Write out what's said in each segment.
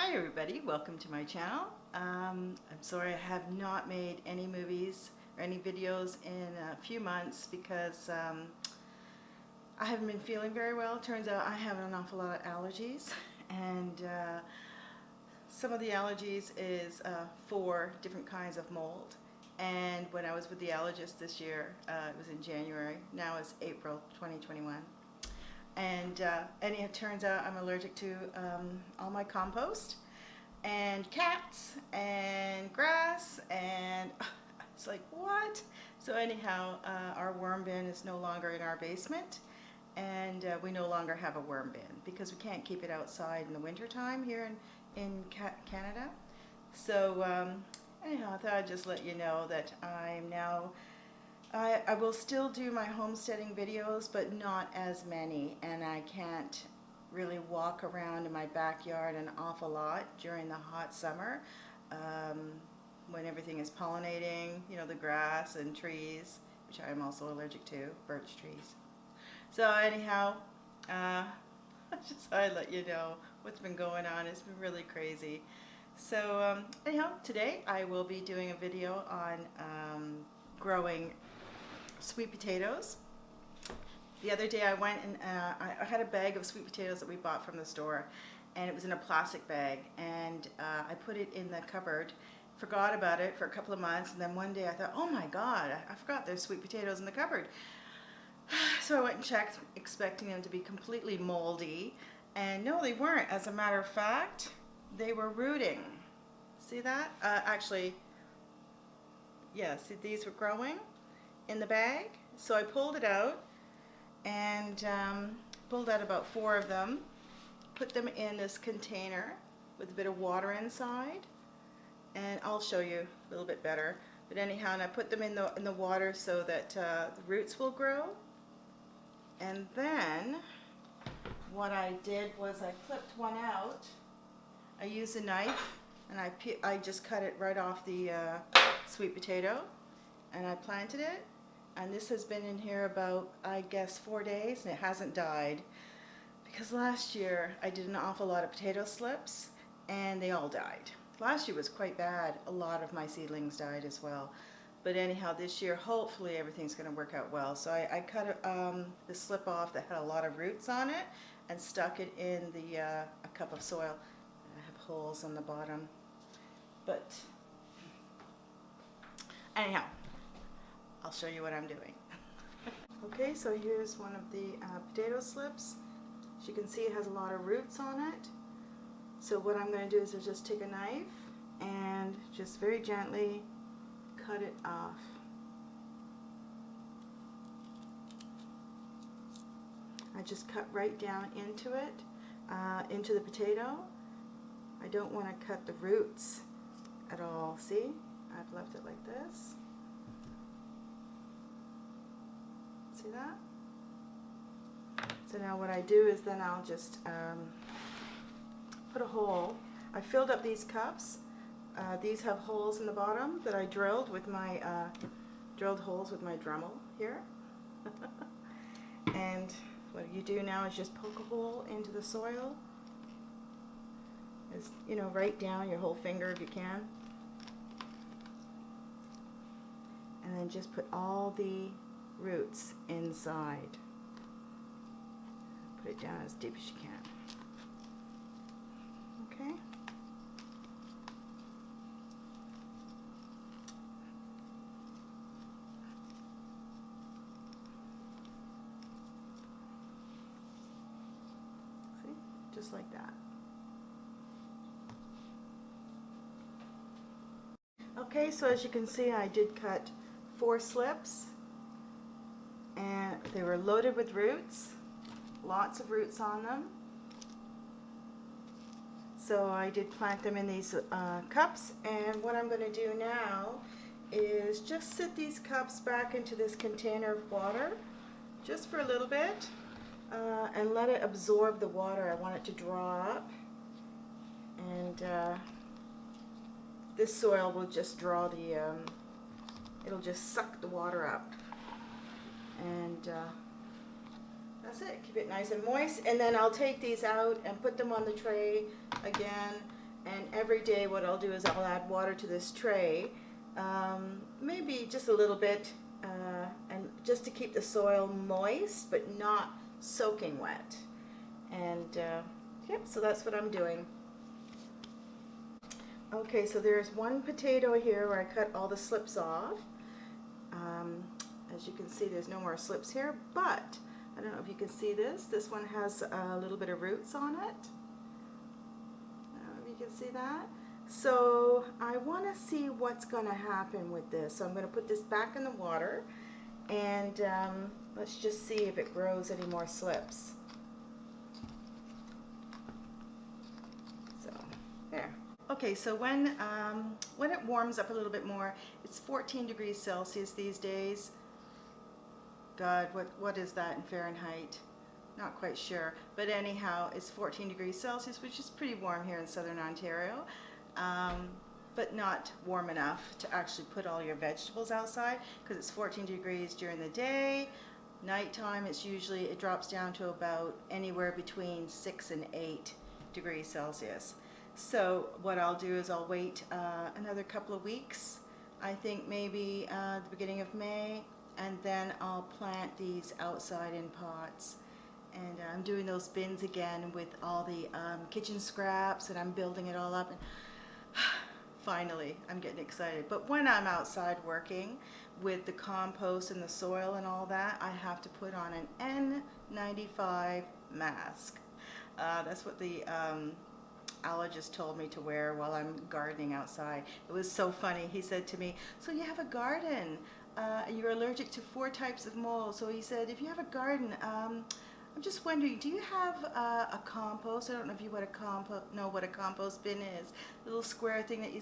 Hi everybody, welcome to my channel. I'm sorry I have not made any movies or any videos in a few months because I haven't been feeling very well. Turns out I have an awful lot of allergies, and some of the allergies is 4 different kinds of mold. And when I was with the allergist this year, it was in January, now it's April 2021. And it turns out I'm allergic to all my compost and cats and grass, and it's like, what? So anyhow, our worm bin is no longer in our basement, and we no longer have a worm bin because we can't keep it outside in the winter time here in Canada. So anyhow, I thought I'd just let you know that I'm now I will still do my homesteading videos, but not as many, and I can't really walk around in my backyard an awful lot during the hot summer when everything is pollinating, you know, the grass and trees, which I am also allergic to, birch trees. So anyhow, I just thought I'd let you know what's been going on. It's been really crazy. So anyhow, today I will be doing a video on growing sweet potatoes. The other day I went and I had a bag of sweet potatoes that we bought from the store, and it was in a plastic bag, and I put it in the cupboard, forgot about it for a couple of months, and then one day I thought, oh my god, I forgot there's sweet potatoes in the cupboard. So I went and checked, expecting them to be completely moldy, and no, they weren't. As a matter of fact, they were rooting. See that? Actually, yeah, see, these were growing in the bag. So I pulled it out and pulled out about 4 of them, put them in this container with a bit of water inside, and I'll show you a little bit better. But anyhow, and I put them in the water so that the roots will grow. And then what I did was I clipped one out. I used a knife and I just cut it right off the sweet potato, and I planted it. And this has been in here about, I guess, 4 days, and it hasn't died. Because last year I did an awful lot of potato slips, and they all died. Last year was quite bad. A lot of my seedlings died as well. But anyhow, this year, hopefully everything's going to work out well. So I cut the slip off that had a lot of roots on it and stuck it in a cup of soil. I have holes on the bottom. But anyhow, I'll show you what I'm doing. Okay, so here's one of the potato slips. As you can see, it has a lot of roots on it. So what I'm going to do is just take a knife and just very gently cut it off. I just cut right down into it, into the potato. I don't want to cut the roots at all. See? I've left it like this. See that? So now what I do is then I'll just put a hole. I filled up these cups. These have holes in the bottom that I drilled with my drilled holes with my Dremel here. And what you do now is just poke a hole into the soil. Is, you know, right down your whole finger if you can. And then just put all the roots inside. Put it down as deep as you can. Okay. See? Just like that. Okay, so as you can see, I did cut 4 slips, and they were loaded with roots, lots of roots on them. So I did plant them in these cups, and what I'm going to do now is just sit these cups back into this container of water just for a little bit and let it absorb the water. I want it to draw up, and this soil will just draw the it'll just suck the water up, and that's it. Keep it nice and moist, and then I'll take these out and put them on the tray again And every day what I'll do is I'll add water to this tray, maybe just a little bit, and just to keep the soil moist but not soaking wet. And yep, so that's what I'm doing. Okay, so there's one potato here where I cut all the slips off. As you can see, there's no more slips here, but I don't know if you can see this. This one has a little bit of roots on it. I don't know if you can see that. So I want to see what's going to happen with this. So I'm going to put this back in the water, and let's just see if it grows any more slips. So there. Okay, so when it warms up a little bit more, it's 14 degrees Celsius these days. God, what is that in Fahrenheit? Not quite sure. But anyhow, it's 14 degrees Celsius, which is pretty warm here in southern Ontario, but not warm enough to actually put all your vegetables outside, because it's 14 degrees during the day. Nighttime, it drops down to about anywhere between 6 and 8 degrees Celsius. So what I'll do is I'll wait another couple of weeks, I think maybe the beginning of May, and then I'll plant these outside in pots. And I'm doing those bins again with all the kitchen scraps, and I'm building it all up. And finally, I'm getting excited. But when I'm outside working with the compost and the soil and all that, I have to put on an N95 mask. That's what the allergist told me to wear while I'm gardening outside. It was so funny. He said to me, "So you have a garden, and you're allergic to 4 types of mold. So he said, if you have a garden, I'm just wondering, do you have a compost?" I don't know if you know what a compost bin is. A little square thing that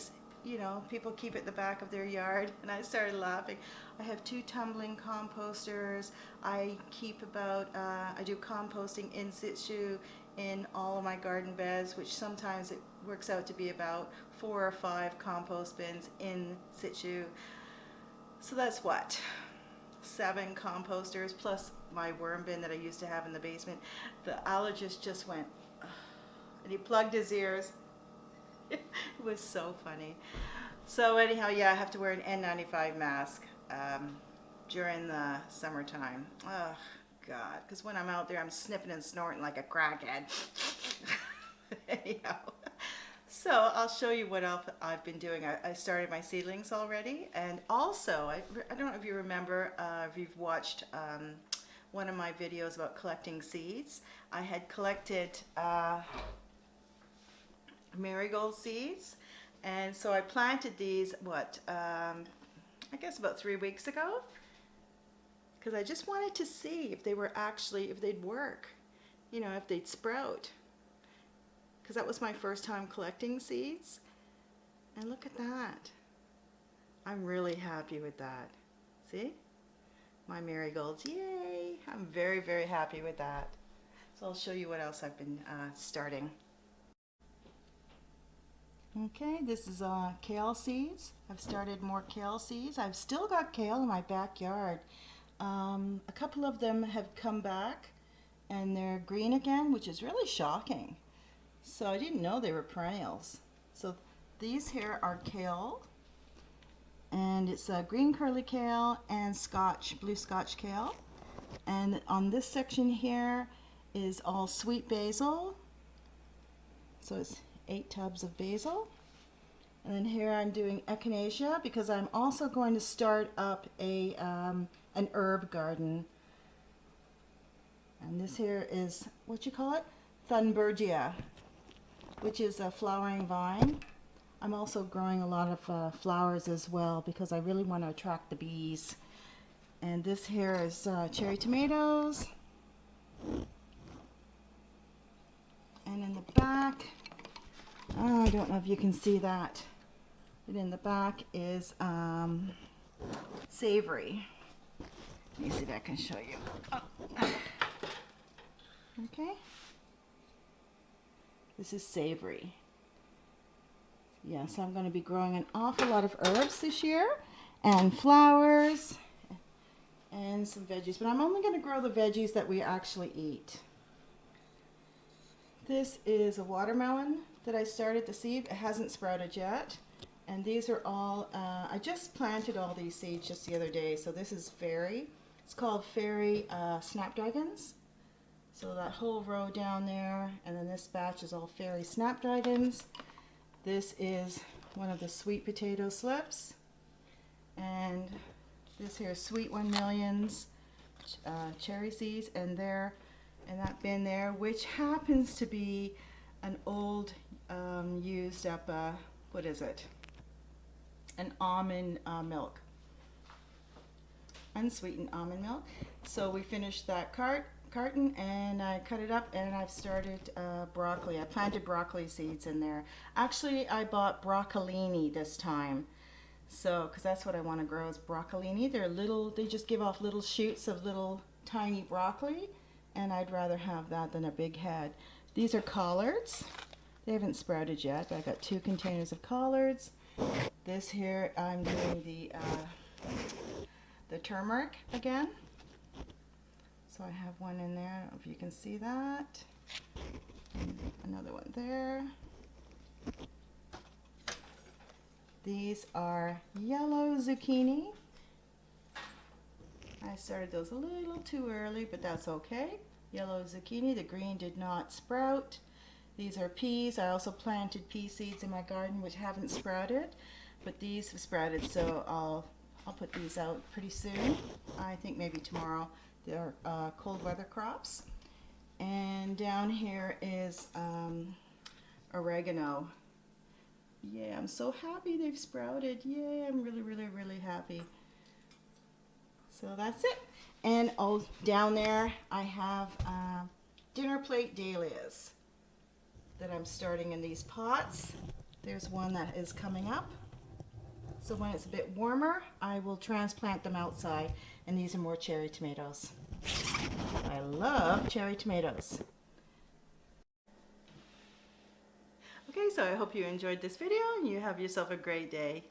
you know, people keep at the back of their yard. And I started laughing. I have 2 tumbling composters. I keep I do composting in situ in all of my garden beds, which sometimes it works out to be about 4 or 5 compost bins in situ. So that's what? 7 composters plus my worm bin that I used to have in the basement. The allergist just went, ugh, and he plugged his ears. It was so funny. So anyhow, yeah, I have to wear an N95 mask during the summertime. Oh God, because when I'm out there, I'm sniffing and snorting like a crackhead. Anyhow. So I'll show you what else I've been doing. I started my seedlings already, and also, I don't know if you remember, if you've watched one of my videos about collecting seeds. I had collected marigold seeds, and so I planted these, I guess about 3 weeks ago, because I just wanted to see if they'd work, you know, if they'd sprout. Because that was my first time collecting seeds. And look at that. I'm really happy with that. See? My marigolds. Yay! I'm very, very happy with that. So I'll show you what else I've been starting. Okay, this is kale seeds. I've started more kale seeds. I've still got kale in my backyard. A couple of them have come back and they're green again, which is really shocking. So I didn't know they were perennials. So these here are kale, and it's a green curly kale and blue Scotch kale. And on this section here is all sweet basil. So it's 8 tubs of basil. And then here I'm doing echinacea because I'm also going to start up an herb garden. And this here is, what you call it? Thunbergia, which is a flowering vine. I'm also growing a lot of flowers as well because I really want to attract the bees. And this here is cherry tomatoes. And in the back, I don't know if you can see that, but in the back is savory. Let me see if I can show you. Oh. Okay. This is savory. Yes, I'm going to be growing an awful lot of herbs this year, and flowers, and some veggies. But I'm only going to grow the veggies that we actually eat. This is a watermelon that I started to seed. It hasn't sprouted yet. And these are all, I just planted all these seeds just the other day. So this is fairy. It's called fairy snapdragons. So that whole row down there, and then this batch is all fairy snapdragons. This is one of the sweet potato slips. And this here is sweet 1 millions cherry seeds, and there in that bin there, which happens to be an old used up, what is it? An almond milk. Unsweetened almond milk. So we finished that carton and I cut it up, and I've started broccoli. I planted broccoli seeds in there. Actually, I bought broccolini this time. So, because that's what I want to grow is broccolini. They're little, they just give off little shoots of little tiny broccoli, and I'd rather have that than a big head. These are collards. They haven't sprouted yet, but I got 2 containers of collards. This here, I'm doing the turmeric again. So I have one in there. I don't know if you can see that. And another one there. These are yellow zucchini. I started those a little too early, but that's okay. Yellow zucchini, the green did not sprout. These are peas. I also planted pea seeds in my garden which haven't sprouted, but these have sprouted, so I'll put these out pretty soon. I think maybe tomorrow. They're cold weather crops. And down here is oregano. Yeah, I'm so happy they've sprouted. Yay, I'm really, really, really happy. So that's it. And down there I have dinner plate dahlias that I'm starting in these pots. There's one that is coming up. So when it's a bit warmer, I will transplant them outside. And these are more cherry tomatoes. I love cherry tomatoes. Okay, so I hope you enjoyed this video and you have yourself a great day.